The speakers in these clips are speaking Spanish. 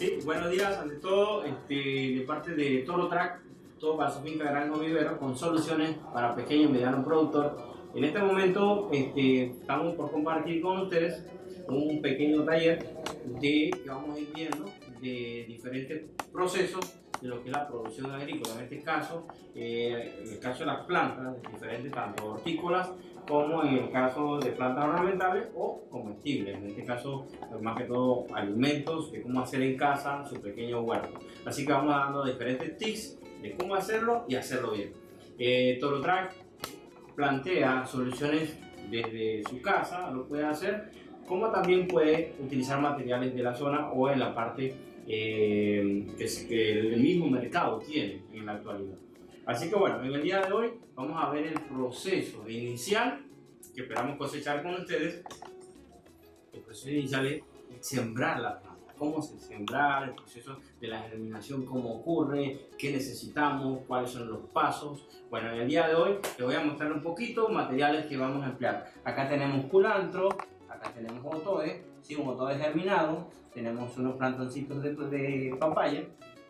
Sí, buenos días, ante todo, de parte de Toro Track, todo para su finca Granja Vivero, con soluciones para pequeño y mediano productor. En este momento estamos por compartir con ustedes un pequeño taller que vamos a ir viendo de diferentes procesos de lo que es la producción agrícola. En este caso, en el caso de las plantas, diferentes tanto hortícolas como en el caso de plantas ornamentales o comestibles. En este caso, más que todo, alimentos, de cómo hacer en casa su pequeño huerto. Así que vamos dando diferentes tips de cómo hacerlo y hacerlo bien. Toro Track plantea soluciones desde su casa, lo puede hacer, como también puede utilizar materiales de la zona o en la parte que el mismo mercado tiene en la actualidad. Así que bueno, en el día de hoy vamos a ver el proceso inicial que esperamos cosechar con ustedes. El proceso inicial es sembrar la planta. Cómo se sembrar, el proceso de la germinación, cómo ocurre, qué necesitamos, cuáles son los pasos. Bueno, en el día de hoy les voy a mostrar un poquito materiales que vamos a emplear. Acá tenemos culantro, acá tenemos otoe, sí, un otoe germinado, tenemos unos plantoncitos de papaya,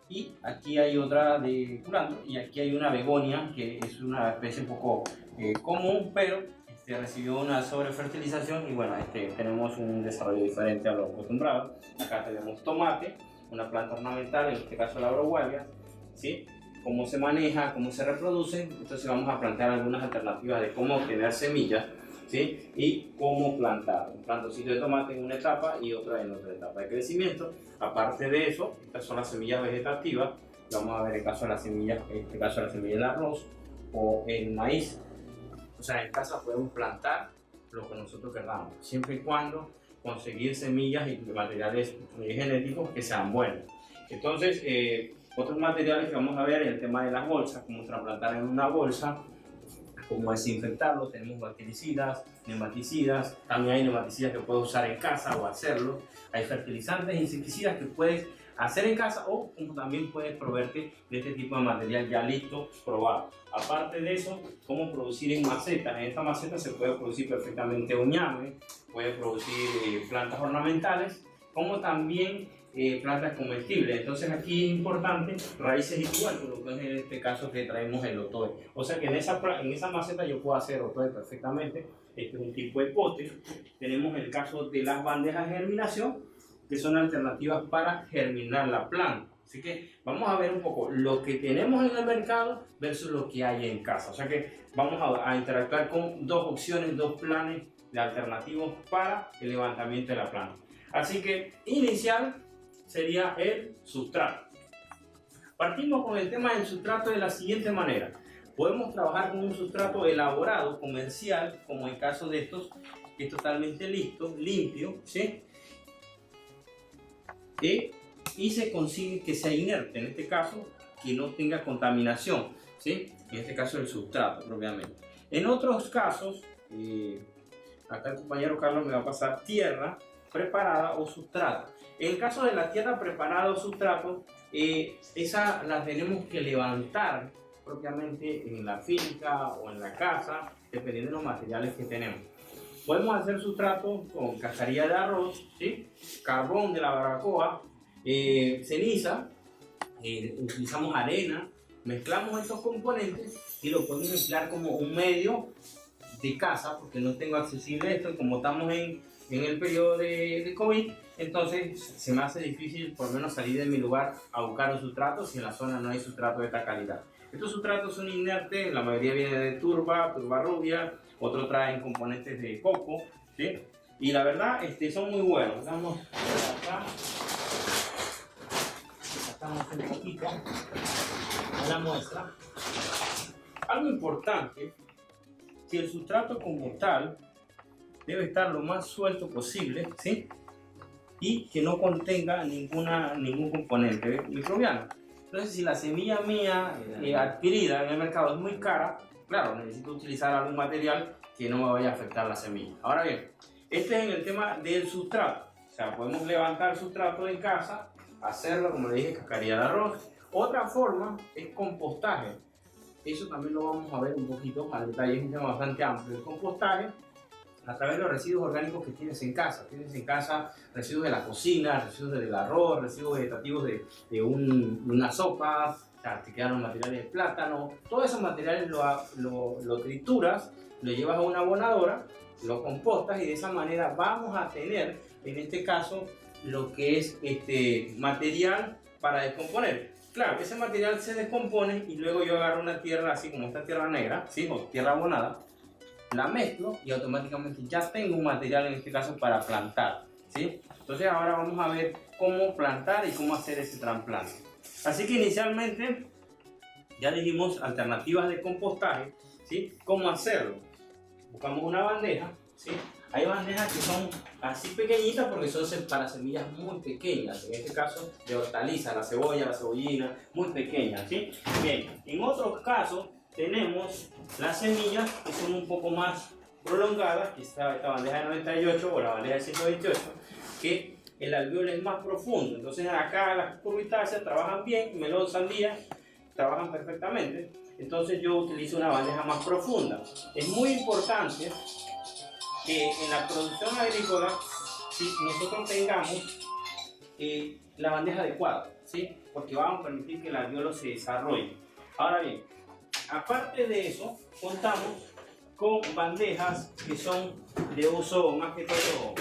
y aquí hay otra de culantro, y aquí hay una begonia que es una especie un poco común, pero recibió una sobrefertilización y bueno, tenemos un desarrollo diferente a lo acostumbrado. Acá tenemos tomate, una planta ornamental, en este caso la brogualia, ¿sí? Cómo se maneja, cómo se reproduce. Entonces vamos a plantear algunas alternativas de cómo obtener semillas, ¿sí? Y cómo plantar un plantoncito de tomate en una etapa y otra en otra etapa de crecimiento. Aparte de eso, estas son las semillas vegetativas. Vamos a ver el caso de las semillas, en este caso la semilla del arroz o el maíz. O sea, en casa podemos plantar lo que nosotros queramos, siempre y cuando conseguir semillas y materiales genéticos que sean buenos. Entonces, otros materiales que vamos a ver es el tema de las bolsas, cómo trasplantar en una bolsa, cómo desinfectarlo. Tenemos bactericidas, nematicidas, también hay nematicidas que puedes usar en casa o hacerlo. Hay fertilizantes e insecticidas que puedes hacer en casa o como también puedes proveerte de este tipo de material ya listo, probado. Aparte de eso, cómo producir en macetas. En esta maceta se puede producir perfectamente uñame, puede producir plantas ornamentales, como también plantas comestibles. Entonces aquí es importante raíces y tubérculos, que es en este caso que traemos el otoe. O sea que en esa maceta yo puedo hacer otoe perfectamente. Este es un tipo de pote. Tenemos el caso de las bandejas de germinación, que son alternativas para germinar la planta. Así que vamos a ver un poco lo que tenemos en el mercado versus lo que hay en casa. O sea que vamos a interactuar con dos opciones, dos planes de alternativos para el levantamiento de la planta. Así que inicial sería el sustrato. Partimos con el tema del sustrato de la siguiente manera. Podemos trabajar con un sustrato elaborado, comercial, como en el caso de estos, que es totalmente listo, limpio, ¿sí? Y se consigue que sea inerte, en este caso que no tenga contaminación, ¿sí? En este caso el sustrato propiamente. En otros casos, acá el compañero Carlos me va a pasar tierra preparada o sustrato. En el caso de la tierra preparada o sustrato, esa la tenemos que levantar propiamente en la finca o en la casa, dependiendo de los materiales que tenemos. Podemos hacer sustrato con cascarilla de arroz, ¿sí? Carbón de la barbacoa, ceniza, utilizamos arena, mezclamos estos componentes y lo podemos emplear como un medio de casa, porque no tengo accesible esto, como estamos en el periodo de COVID, entonces se me hace difícil por lo menos salir de mi lugar a buscar un sustrato si en la zona no hay sustrato de esta calidad. Estos sustratos son inertes, la mayoría viene de turba rubia, otros traen componentes de coco, ¿sí? Y la verdad son muy buenos. Vamos acá, sacamos un poquito a la muestra. Algo importante, que el sustrato como tal debe estar lo más suelto posible, ¿sí? Y que no contenga ningún componente microbiano. Entonces, si la semilla mía adquirida en el mercado es muy cara, claro, necesito utilizar algún material que no me vaya a afectar la semilla. Ahora bien, este es en el tema del sustrato. O sea, podemos levantar el sustrato en casa, hacerlo, como le dije, cascarilla de arroz. Otra forma es compostaje. Eso también lo vamos a ver un poquito al detalle, es un tema bastante amplio. El compostaje a través de los residuos orgánicos que tienes en casa. Tienes en casa residuos de la cocina, residuos del arroz, residuos vegetativos de una sopa, o sea, te quedaron materiales de plátano. Todos esos materiales lo trituras, lo llevas a una abonadora, lo compostas y de esa manera vamos a tener, en este caso, lo que es material para descomponer. Claro, ese material se descompone y luego yo agarro una tierra así como esta tierra negra, ¿sí? O tierra abonada, la mezclo y automáticamente ya tengo un material en este caso para plantar, ¿sí? Entonces ahora vamos a ver cómo plantar y cómo hacer ese trasplante. Así que inicialmente ya dijimos alternativas de compostaje, ¿sí? ¿Cómo hacerlo? Buscamos una bandeja, ¿sí? Hay bandejas que son así pequeñitas porque son para semillas muy pequeñas, en este caso de hortalizas, la cebolla, la cebollina, muy pequeñas, ¿sí? Bien, en otros casos tenemos las semillas que son un poco más prolongadas, quizá esta bandeja de 98 o la bandeja de 128, que el alvéolo es más profundo. Entonces acá las curvitáceas trabajan bien, melón, sandía, trabajan perfectamente. Entonces yo utilizo una bandeja más profunda. Es muy importante que en la producción agrícola, ¿sí?, nosotros tengamos la bandeja adecuada, ¿sí?, porque vamos a permitir que el alvéolo se desarrolle. Ahora bien, aparte de eso, contamos con bandejas que son de uso más que todo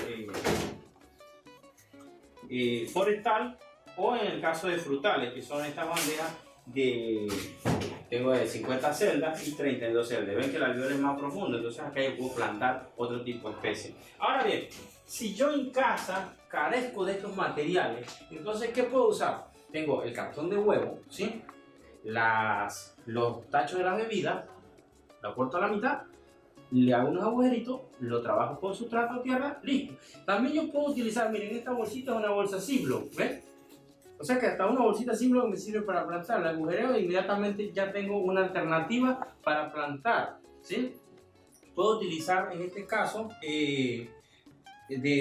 forestal, o en el caso de frutales, que son estas bandejas tengo de 50 celdas y 32 celdas. Ven que el alvéolo es más profundo, entonces acá yo puedo plantar otro tipo de especie. Ahora bien, si yo en casa carezco de estos materiales, entonces ¿qué puedo usar? Tengo el cartón de huevo, ¿sí?, los tachos de las bebidas, lo corto a la mitad, le hago unos agujeritos, lo trabajo con sustrato de tierra, listo. También yo puedo utilizar, miren, esta bolsita es una bolsa Ziploc, ¿ves? O sea que hasta una bolsita Ziploc me sirve para plantar. La agujereo e inmediatamente ya tengo una alternativa para plantar, ¿sí? Puedo utilizar en este caso de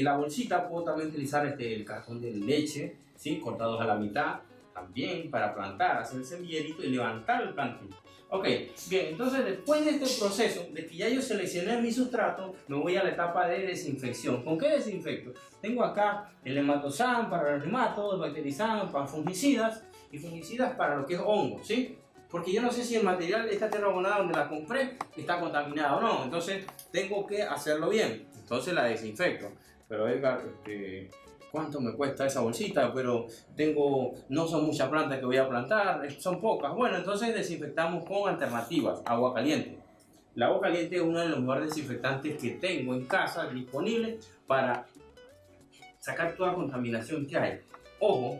la bolsita, puedo también utilizar el cartón de leche, ¿sí?, cortados a la mitad, también para plantar, hacer el semillerito y levantar el plantín. Ok, bien, entonces después de este proceso, de que ya yo seleccioné mi sustrato, me voy a la etapa de desinfección. ¿Con qué desinfecto? Tengo acá el hematosam para los nematos, el bacterizam para fungicidas y fungicidas para lo que es hongo, ¿sí? Porque yo no sé si el material, esta tierra abonada donde la compré, está contaminada o no, entonces tengo que hacerlo bien, entonces la desinfecto. Pero Edgar, ¿cuánto me cuesta esa bolsita? Pero no son muchas plantas que voy a plantar, son pocas. Bueno, entonces desinfectamos con alternativas, agua caliente. El agua caliente es uno de los mejores desinfectantes que tengo en casa disponible para sacar toda contaminación que hay. Ojo,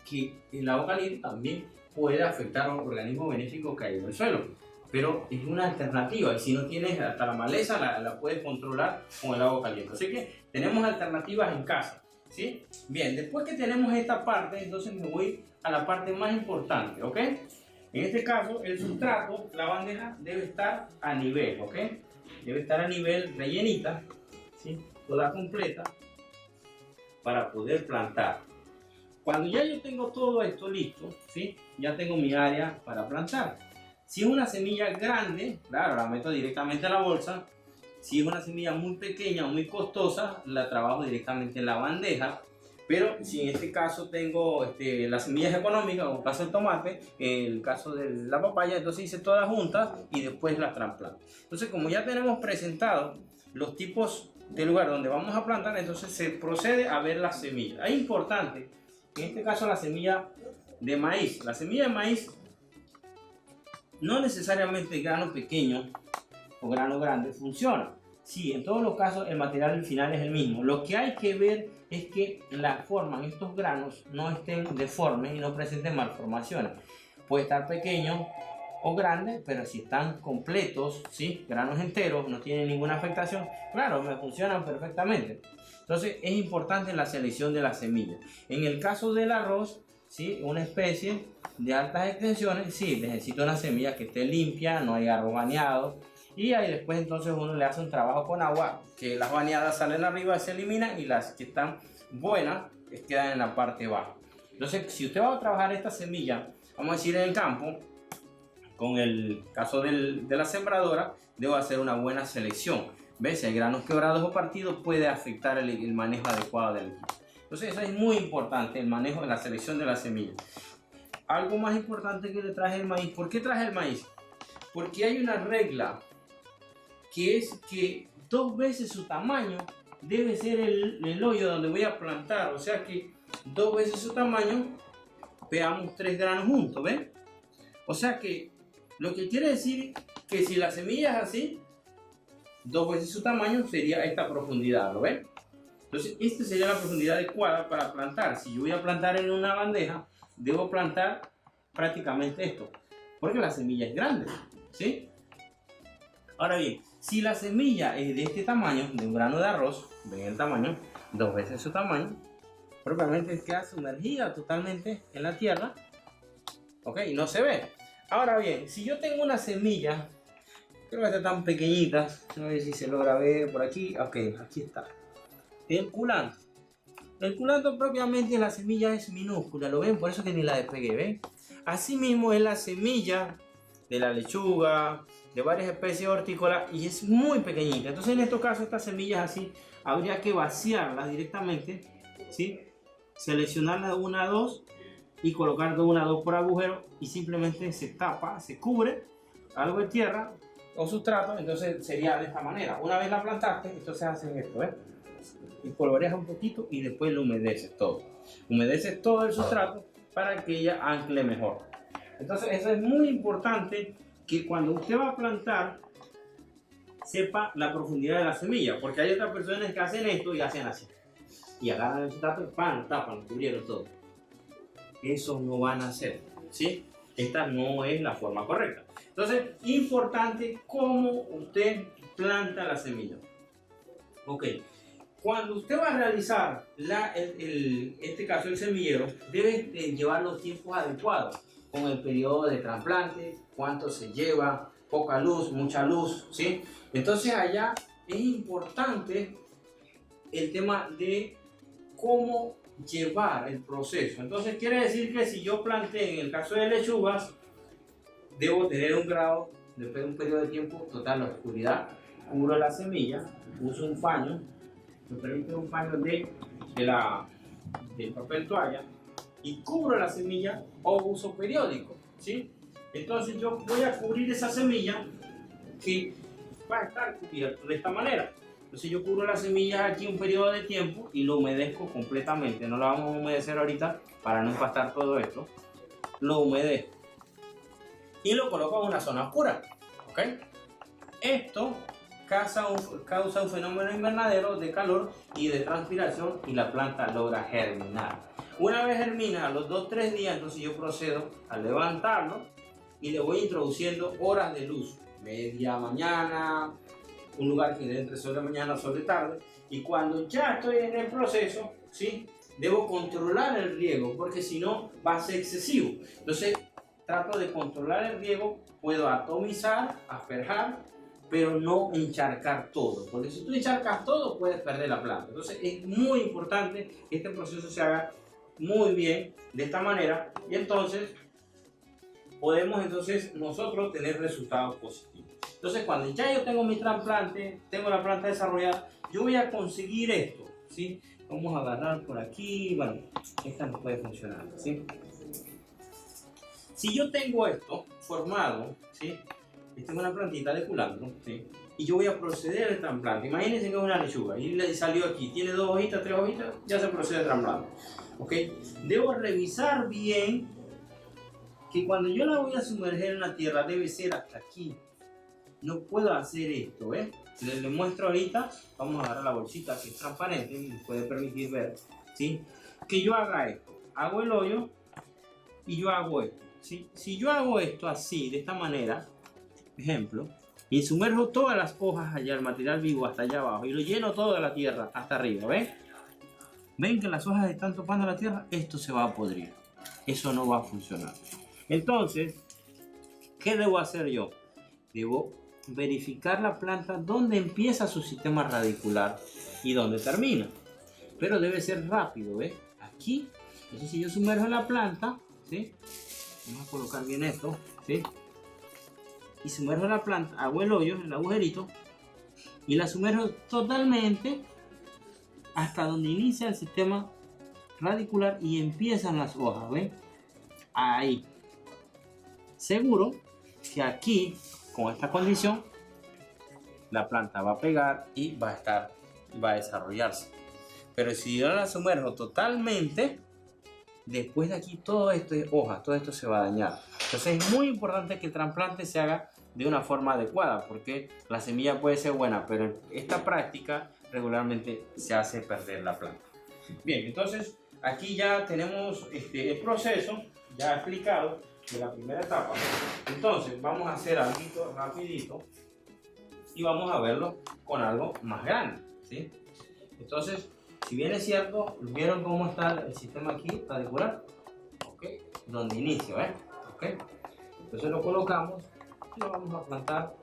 que el agua caliente también puede afectar a los organismos benéficos que hay en el suelo, pero es una alternativa y si no tienes hasta la maleza la puedes controlar con el agua caliente. Así que tenemos alternativas en casa, ¿sí? Bien, después que tenemos esta parte, entonces me voy a la parte más importante, ¿ok? En este caso, el sustrato, la bandeja debe estar a nivel, ¿ok? Debe estar a nivel, rellenita, ¿sí?, toda completa, para poder plantar. Cuando ya yo tengo todo esto listo, ¿sí?, ya tengo mi área para plantar. Si es una semilla grande, claro, la meto directamente a la bolsa. Si es una semilla muy pequeña o muy costosa, la trabajo directamente en la bandeja. Pero si en este caso tengo las semillas económicas, como el caso del tomate, el caso de la papaya, entonces hice todas juntas y después las trasplanto. Entonces, como ya tenemos presentado los tipos de lugar donde vamos a plantar, entonces se procede a ver las semillas. Es importante, en este caso la semilla de maíz. La semilla de maíz no necesariamente grano pequeño o grano grande funciona. Sí, en todos los casos el material final es el mismo. Lo que hay que ver es que la forma en estos granos no estén deformes y no presenten malformaciones. Puede estar pequeño o grande, pero si están completos, ¿sí?, granos enteros, no tienen ninguna afectación, claro, me funcionan perfectamente. Entonces es importante la selección de las semillas. En el caso del arroz, ¿sí?, una especie de altas extensiones, sí, necesito una semilla que esté limpia, no haya arroz bañado. Y ahí después entonces uno le hace un trabajo con agua, que las bañadas salen arriba, se eliminan y las que están buenas quedan en la parte baja. Entonces, si usted va a trabajar esta semilla, vamos a decir en el campo, con el caso de la sembradora, debo hacer una buena selección. ¿Ves? Si hay granos quebrados o partidos, puede afectar el manejo adecuado del equipo. Entonces, eso es muy importante, el manejo de la selección de la semilla. Algo más importante que le traje el maíz. ¿Por qué traje el maíz? Porque hay una regla que es que 2 veces su tamaño debe ser el hoyo donde voy a plantar. O sea que 2 veces su tamaño, veamos 3 granos juntos, ¿ven? O sea que lo que quiere decir que si la semilla es así, 2 veces su tamaño sería esta profundidad, ¿lo ven? Entonces, esta sería la profundidad adecuada para plantar. Si yo voy a plantar en una bandeja, debo plantar prácticamente esto, porque la semilla es grande, ¿sí? Ahora bien, si la semilla es de este tamaño, de un grano de arroz, ven el tamaño, 2 veces su tamaño, propiamente queda sumergida totalmente en la tierra, ¿ok? Y no se ve. Ahora bien, si yo tengo una semilla, creo que está tan pequeñita, a ver si se logra ver por aquí, ok, aquí está. El culanto. El culanto propiamente la semilla es minúscula, ¿lo ven? Por eso que ni la despegué, ¿ven? Asimismo es la semilla de la lechuga, de varias especies hortícolas y es muy pequeñita. Entonces en estos casos estas semillas así habría que vaciarlas directamente, ¿sí? Seleccionarlas de 1 a 2 y colocar de 1 a 2 por agujero y simplemente se tapa, se cubre algo de tierra o sustrato. Entonces sería de esta manera. Una vez la plantaste, entonces hacen esto, ¿ves? Y polvoreas un poquito y después lo humedeces todo. Humedeces todo el sustrato para que ella ancle mejor. Entonces eso es muy importante, que cuando usted va a plantar sepa la profundidad de la semilla, porque hay otras personas que hacen esto y hacen así y agarran el sustrato, pan, tapan, cubrieron todo. Eso no van a hacer, ¿sí? Esta no es la forma correcta. Entonces, importante cómo usted planta la semilla. Ok, cuando usted va a realizar este caso el semillero, debe llevar los tiempos adecuados, con el periodo de trasplante, cuánto se lleva, poca luz, mucha luz, ¿sí? Entonces allá es importante el tema de cómo llevar el proceso. Entonces quiere decir que si yo planté, en el caso de lechugas, debo tener un grado, después de un periodo de tiempo total de oscuridad, cubro la semilla, uso un paño, me permite un paño del papel toalla y cubro la semilla o uso periódico, ¿sí? Entonces yo voy a cubrir esa semilla que va a estar cubierta de esta manera. Entonces yo cubro las semillas aquí un periodo de tiempo y lo humedezco completamente. No lo vamos a humedecer ahorita para no empastar todo esto. Lo humedezco y lo coloco en una zona oscura, ¿ok? Esto causa un fenómeno invernadero de calor y de transpiración y la planta logra germinar. Una vez germina, a los 2-3 días, entonces yo procedo a levantarlo y le voy introduciendo horas de luz, media mañana, un lugar que entre sobre mañana o sobre tarde, y cuando ya estoy en el proceso, ¿sí? Debo controlar el riego, porque si no va a ser excesivo. Entonces trato de controlar el riego, puedo atomizar, asperjar, pero no encharcar todo, porque si tú encharcas todo puedes perder la planta. Entonces es muy importante que este proceso se haga muy bien de esta manera, y entonces podemos nosotros tener resultados positivos. Entonces cuando ya yo tengo mi trasplante, tengo la planta desarrollada, yo voy a conseguir esto, ¿sí? Vamos a agarrar por aquí, bueno, esta no puede funcionar, ¿sí? Si yo tengo esto formado, ¿sí? Esta es una plantita de culantro, ¿sí? Y yo voy a proceder al trasplante. Imagínense que es una lechuga y le salió aquí, tiene 2 hojitas, 3 hojitas, ya se procede al trasplante, ¿ok? Debo revisar bien que cuando yo la voy a sumerger en la tierra debe ser hasta aquí. No puedo hacer esto, ¿ves? Les muestro ahorita, vamos a agarrar la bolsita que es transparente y puede permitir ver, ¿sí? Que yo haga esto, hago el hoyo y yo hago esto, ¿sí? Si yo hago esto así, de esta manera, ejemplo, y sumerjo todas las hojas allá, el material vivo hasta allá abajo y lo lleno todo de la tierra hasta arriba, ¿ven? ¿Ven que las hojas están topando la tierra? Esto se va a podrir, eso no va a funcionar. Entonces, ¿qué debo hacer yo? Debo verificar la planta dónde empieza su sistema radicular y dónde termina, pero debe ser rápido, ¿ves? Aquí, entonces si yo sumerjo la planta, ¿sí? Vamos a colocar bien esto, ¿sí? Y sumerjo la planta, hago el hoyo, el agujerito, y la sumerjo totalmente hasta donde inicia el sistema radicular y empiezan las hojas, ¿ven? Ahí. Seguro que aquí, con esta condición, la planta va a pegar y va a desarrollarse. Pero si yo la sumerjo totalmente, después de aquí todo esto es hoja, todo esto se va a dañar. Entonces es muy importante que el trasplante se haga de una forma adecuada, porque la semilla puede ser buena, pero esta práctica regularmente se hace perder la planta. Bien, entonces aquí ya tenemos el proceso ya explicado de la primera etapa. Entonces vamos a hacer algo rapidito y vamos a verlo con algo más grande, ¿sí? Entonces, si bien es cierto, ¿vieron cómo está el sistema aquí radicular? ¿Ok? Donde inicio, ¿eh? ¿Ok? Entonces lo colocamos y lo vamos a plantar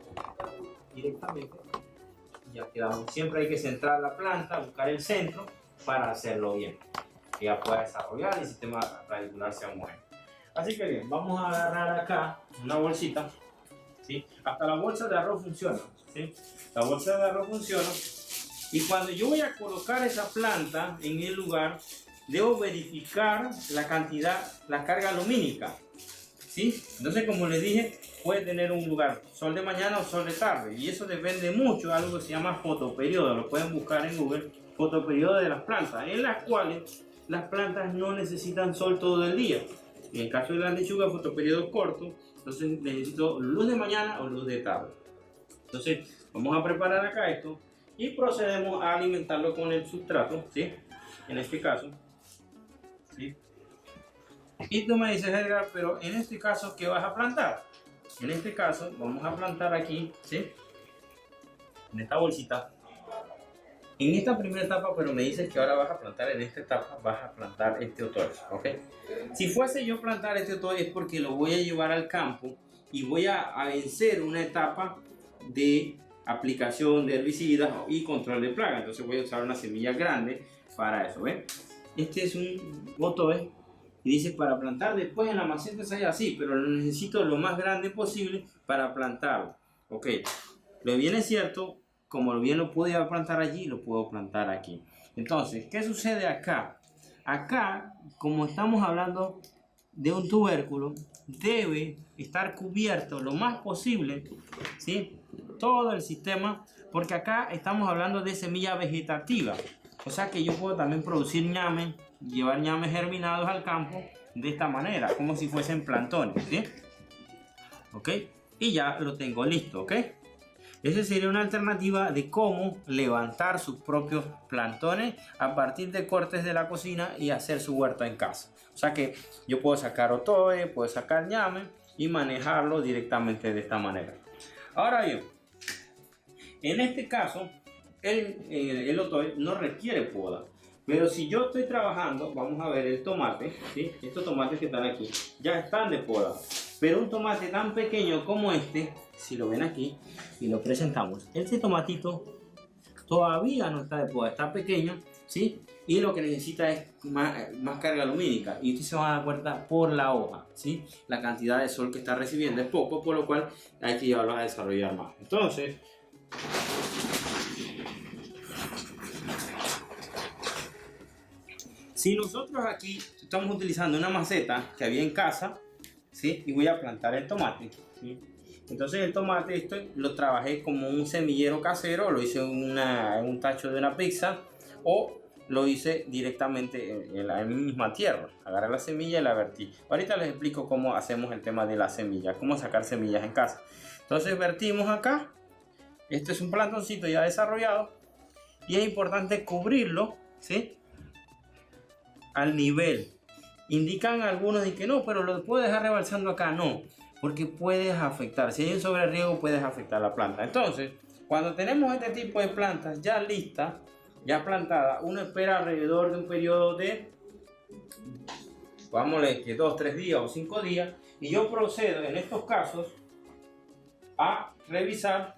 directamente. Ya quedamos. Siempre hay que centrar la planta, buscar el centro para hacerlo bien, que ya pueda desarrollar y el sistema radicular sea bueno. Así que bien, vamos a agarrar acá una bolsita, ¿sí? Hasta la bolsa de arroz funciona, ¿sí? La bolsa de arroz funciona. Y cuando yo voy a colocar esa planta en el lugar, debo verificar la cantidad, la carga lumínica, ¿sí? Entonces, como les dije, puede tener un lugar sol de mañana o sol de tarde, y eso depende mucho de algo que se llama fotoperiodo. Lo pueden buscar en Google, fotoperiodo de las plantas, en las cuales las plantas no necesitan sol todo el día. En el caso de la lechuga, fotoperiodo corto, entonces necesito luz de mañana o luz de tarde. Entonces, vamos a preparar acá esto y procedemos a alimentarlo con el sustrato, ¿sí? En este caso, ¿sí? Y tú me dices, Edgar, pero en este caso, ¿qué vas a plantar? En este caso, vamos a plantar aquí, ¿sí? En esta bolsita. En esta primera etapa, pero me dices que ahora vas a plantar en esta etapa, vas a plantar este otoño, ¿ok? Si fuese yo plantar este otoño es porque lo voy a llevar al campo y voy a vencer una etapa de aplicación de herbicidas y control de plaga. Entonces voy a usar una semilla grande para eso, ¿ven? Este es un otoño y dice para plantar después en la maceta es así, pero lo necesito lo más grande posible para plantarlo, ¿ok? Lo bien es cierto, como bien lo podía plantar allí, lo puedo plantar aquí. Entonces, ¿qué sucede acá? Acá, como estamos hablando de un tubérculo, debe estar cubierto lo más posible, ¿sí? Todo el sistema, porque acá estamos hablando de semilla vegetativa. O sea que yo puedo también producir ñames, llevar ñames germinados al campo de esta manera, como si fuesen plantones, ¿sí? ¿Ok? Y ya lo tengo listo, ¿ok? Esa sería una alternativa de cómo levantar sus propios plantones a partir de cortes de la cocina y hacer su huerta en casa. O sea que yo puedo sacar otoe, puedo sacar ñame y manejarlo directamente de esta manera. Ahora bien, en este caso, el otoe no requiere poda. Pero si yo estoy trabajando, vamos a ver el tomate, ¿sí? Estos tomates que están aquí ya están de poda. Pero un tomate tan pequeño como este, si lo ven aquí y lo presentamos, este tomatito todavía no está de poda, está pequeño, ¿sí? Y lo que necesita es más carga lumínica. Y ustedes se van a dar cuenta por la hoja, ¿sí? La cantidad de sol que está recibiendo es poco, por lo cual hay que llevarlo a desarrollar más. Entonces, si nosotros aquí estamos utilizando una maceta que había en casa, ¿sí? Y voy a plantar el tomate, ¿sí? Entonces el tomate esto lo trabajé como un semillero casero, lo hice en un tacho de una pizza o lo hice directamente en la misma tierra. Agarré la semilla y la vertí. Ahorita les explico cómo hacemos el tema de la semilla, cómo sacar semillas en casa. Entonces vertimos acá. Este es un plantoncito ya desarrollado y es importante cubrirlo, ¿sí? Al nivel. Indican algunos de que no, pero lo puedo dejar rebalsando acá. No, porque puedes afectar. Si hay un sobreriego, puedes afectar la planta. Entonces, cuando tenemos este tipo de plantas ya listas, ya plantadas, uno espera alrededor de un periodo de, vámonos, que 2, 3 días o 5 días. Y yo procedo en estos casos a revisar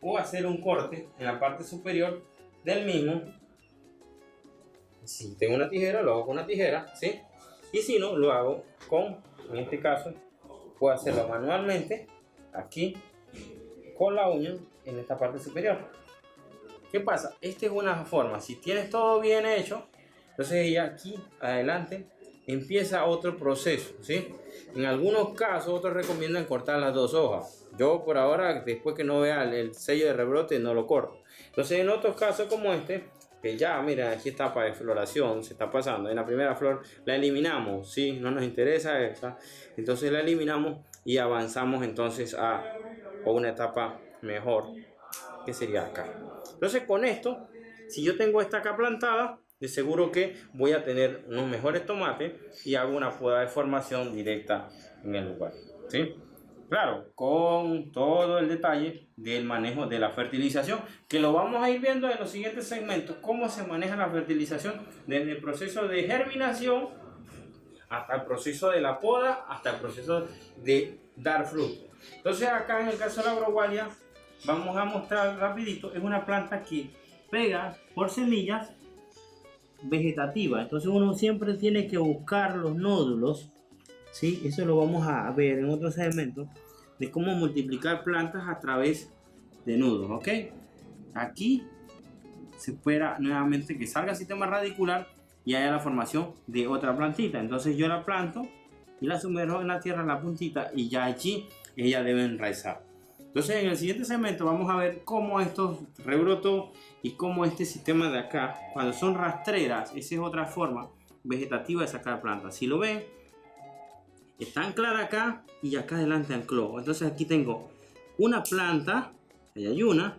o hacer un corte en la parte superior del mismo. Si tengo una tijera, lo hago con una tijera, ¿sí? Y si no, lo hago con, en este caso, puedo hacerlo manualmente, aquí, con la uña, en esta parte superior. ¿Qué pasa? Esta es una forma, si tienes todo bien hecho, entonces ya aquí adelante empieza otro proceso, ¿sí? En algunos casos otros recomiendan cortar las dos hojas. Yo por ahora, después que no vea el sello de rebrote, no lo corto. Entonces en otros casos como este, que ya, mira, aquí está para floración, se está pasando. En la primera flor la eliminamos, ¿sí? No nos interesa esta. Entonces la eliminamos y avanzamos entonces a una etapa mejor, que sería acá. Entonces con esto, si yo tengo esta acá plantada, de seguro que voy a tener unos mejores tomates y hago una poda de formación directa en el lugar, ¿sí? Claro, con todo el detalle del manejo de la fertilización, que lo vamos a ir viendo en los siguientes segmentos, cómo se maneja la fertilización desde el proceso de germinación hasta el proceso de la poda, hasta el proceso de dar fruto. Entonces acá en el caso de la Growalia, vamos a mostrar rapidito, es una planta que pega por semillas vegetativas. Entonces uno siempre tiene que buscar los nódulos, ¿sí? Eso lo vamos a ver en otro segmento de cómo multiplicar plantas a través de nudos, ¿ok? Aquí se espera nuevamente que salga el sistema radicular y haya la formación de otra plantita. Entonces yo la planto y la sumerjo en la tierra, en la puntita, y ya allí ella debe enraizar. Entonces en el siguiente segmento vamos a ver cómo esto rebrotó y cómo este sistema de acá, cuando son rastreras, esa es otra forma vegetativa de sacar plantas. Si lo ven, está anclada acá y acá adelante ancló. Entonces aquí tengo una planta, ahí hay una,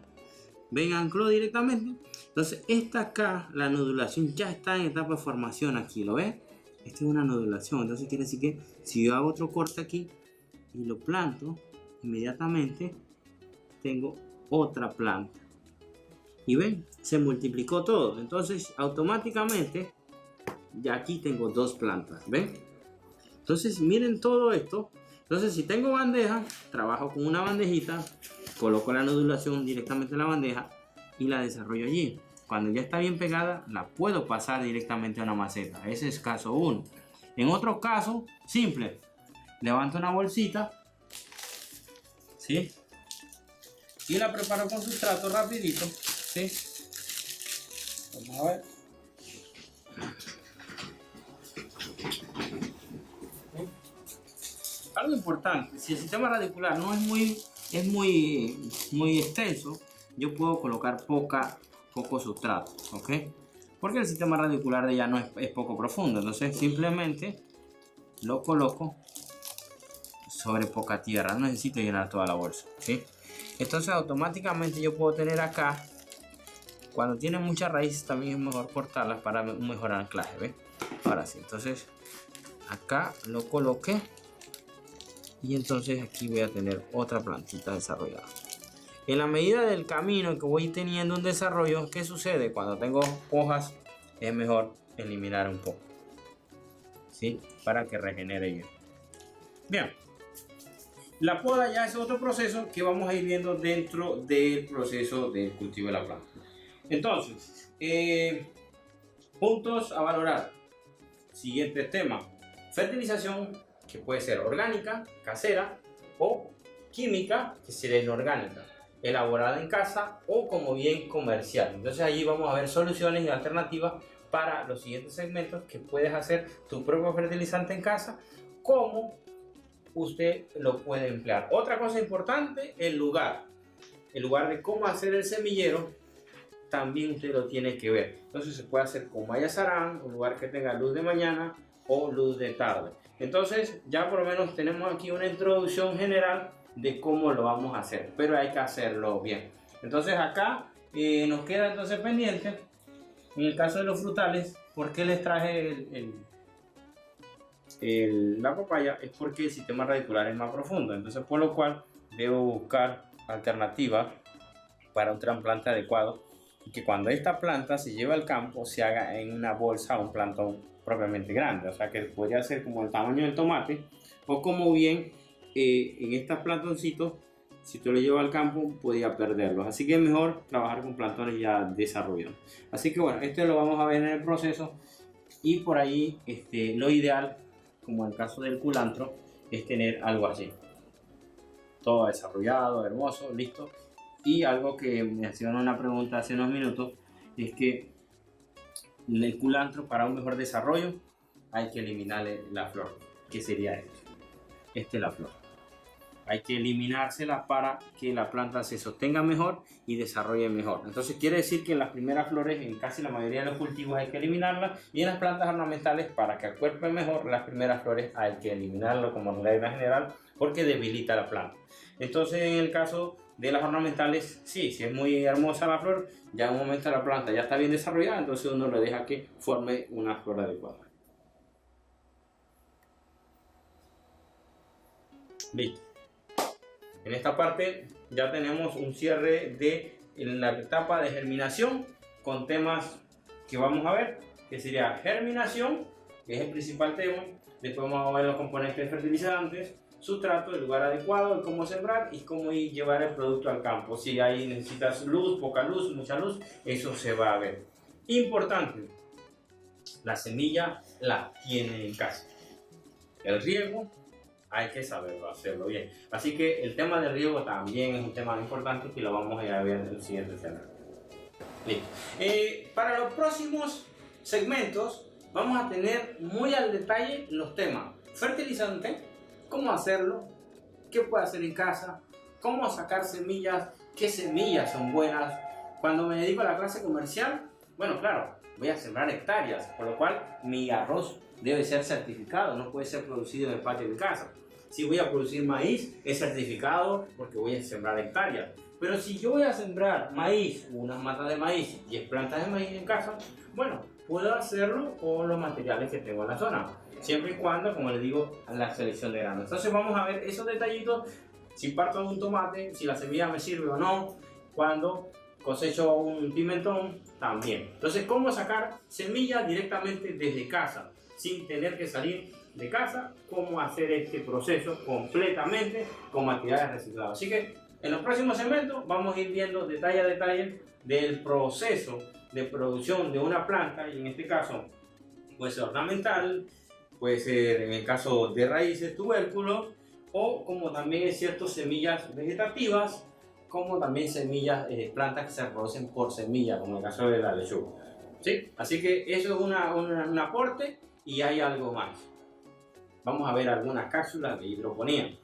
ven, ancló directamente. Entonces esta acá, la nodulación ya está en etapa de formación aquí, ¿lo ven? Esta es una nodulación, entonces quiere decir que si yo hago otro corte aquí y lo planto, inmediatamente tengo otra planta. Y ven, se multiplicó todo. Entonces automáticamente ya aquí tengo dos plantas, ¿ven? Entonces miren todo esto. Entonces si tengo bandeja, trabajo con una bandejita, coloco la nodulación directamente en la bandeja y la desarrollo allí. Cuando ya está bien pegada, la puedo pasar directamente a una maceta. Ese es caso 1. En otro caso, simple, levanto una bolsita, ¿sí? Y la preparo con sustrato rapidito, ¿sí? Vamos a ver. Algo importante, si el sistema radicular no es muy extenso, yo puedo colocar poco sustrato, ¿ok? Porque el sistema radicular de ella no es poco profundo, entonces simplemente lo coloco sobre poca tierra, no necesito llenar toda la bolsa, ¿sí? Entonces automáticamente yo puedo tener acá, cuando tiene muchas raíces también es mejor cortarlas para un mejor anclaje, ¿ves? Ahora sí, entonces acá lo coloqué y entonces aquí voy a tener otra plantita desarrollada. En la medida del camino que voy teniendo un desarrollo, ¿qué sucede? Cuando tengo hojas es mejor eliminar un poco, ¿sí? Para que regenere bien. Bien, la poda ya es otro proceso que vamos a ir viendo dentro del proceso del cultivo de la planta. Entonces, puntos a valorar. Siguiente tema: fertilización, que puede ser orgánica, casera, o química, que sería inorgánica, elaborada en casa o como bien comercial. Entonces allí vamos a ver soluciones y alternativas para los siguientes segmentos, que puedes hacer tu propio fertilizante en casa, cómo usted lo puede emplear. Otra cosa importante, el lugar de cómo hacer el semillero también usted lo tiene que ver. Entonces se puede hacer con malla sarán, un lugar que tenga luz de mañana o luz de tarde. Entonces ya por lo menos tenemos aquí una introducción general de cómo lo vamos a hacer, pero hay que hacerlo bien. Entonces acá nos queda entonces pendiente, en el caso de los frutales, ¿por qué les traje la papaya? Es porque el sistema radicular es más profundo, entonces por lo cual debo buscar alternativas para un trasplante adecuado, y que cuando esta planta se lleve al campo se haga en una bolsa o un plantón propiamente grande, o sea que podría ser como el tamaño del tomate, o como bien en estos plantoncitos, si tú lo llevas al campo podía perderlos, así que es mejor trabajar con plantones ya desarrollados. Así que bueno, esto lo vamos a ver en el proceso, y por ahí lo ideal, como en el caso del culantro, es tener algo así, todo desarrollado, hermoso, listo. Y algo que me hacían una pregunta hace unos minutos es que el culantro, para un mejor desarrollo, hay que eliminarle la flor. ¿Qué sería esto? Esta es la flor. Hay que eliminársela para que la planta se sostenga mejor y desarrolle mejor. Entonces quiere decir que en las primeras flores, en casi la mayoría de los cultivos, hay que eliminarlas, y en las plantas ornamentales, para que acuerpen mejor las primeras flores, hay que eliminarlo como regla general, porque debilita la planta. Entonces en el caso de las ornamentales, sí, si es muy hermosa la flor, ya en un momento la planta ya está bien desarrollada, entonces uno le deja que forme una flor adecuada. Listo. En esta parte ya tenemos un cierre de la etapa de germinación con temas que vamos a ver, que sería germinación, que es el principal tema. Después vamos a ver los componentes fertilizantes, sustrato, el lugar adecuado, el cómo sembrar y cómo llevar el producto al campo. Si ahí necesitas luz, poca luz, mucha luz, eso se va a ver. Importante, la semilla la tiene en casa. El riego hay que saberlo hacerlo bien. Así que el tema del riego también es un tema importante que lo vamos a ir a ver en el siguiente escenario. Listo. Para los próximos segmentos vamos a tener muy al detalle los temas fertilizante, cómo hacerlo, qué puede hacer en casa, cómo sacar semillas, qué semillas son buenas. Cuando me dedico a la clase comercial, bueno, claro, voy a sembrar hectáreas, por lo cual mi arroz debe ser certificado, no puede ser producido en el patio de casa. Si voy a producir maíz, es certificado porque voy a sembrar hectáreas. Pero si yo voy a sembrar maíz, unas matas de maíz, 10 plantas de maíz en casa, bueno, puedo hacerlo con los materiales que tengo en la zona, siempre y cuando, como les digo, la selección de granos. Entonces vamos a ver esos detallitos, si parto de un tomate, si la semilla me sirve o no, cuando cosecho un pimentón también. Entonces, cómo sacar semillas directamente desde casa, sin tener que salir de casa, cómo hacer este proceso completamente con materiales reciclados. Así que en los próximos segmentos vamos a ir viendo detalle a detalle del proceso de producción de una planta, y en este caso puede ser ornamental, puede ser en el caso de raíces, tubérculos, o como también es cierto, semillas vegetativas, como también semillas, plantas que se reproducen por semilla, como en el caso de la lechuga. ¿Sí? Así que eso es un aporte, y hay algo más. Vamos a ver algunas cápsulas de hidroponía.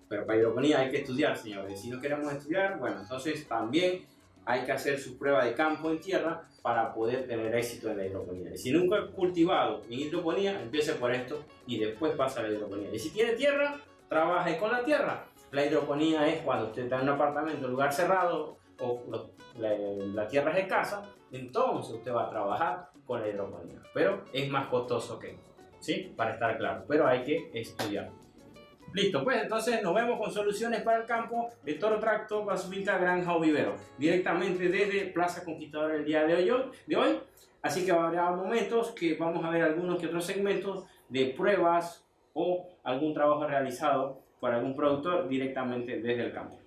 Pero para hidroponía hay que estudiar, señores. Si no queremos estudiar, bueno, entonces también hay que hacer su prueba de campo en tierra para poder tener éxito en la hidroponía. Y si nunca he cultivado en hidroponía, empiece por esto y después pasa a la hidroponía. Y si tiene tierra, trabaje con la tierra. La hidroponía es cuando usted está en un apartamento, en lugar cerrado, o la tierra es escasa, entonces usted va a trabajar con la hidroponía. Pero es más costoso que, ¿sí? Para estar claro, pero hay que estudiar. Listo, pues entonces nos vemos con soluciones para el campo de Toro Tractor, Basfinca, Granja o Vivero, directamente desde Plaza Conquistadora el día de hoy. Así que habrá momentos que vamos a ver algunos que otros segmentos de pruebas o algún trabajo realizado por algún productor directamente desde el campo.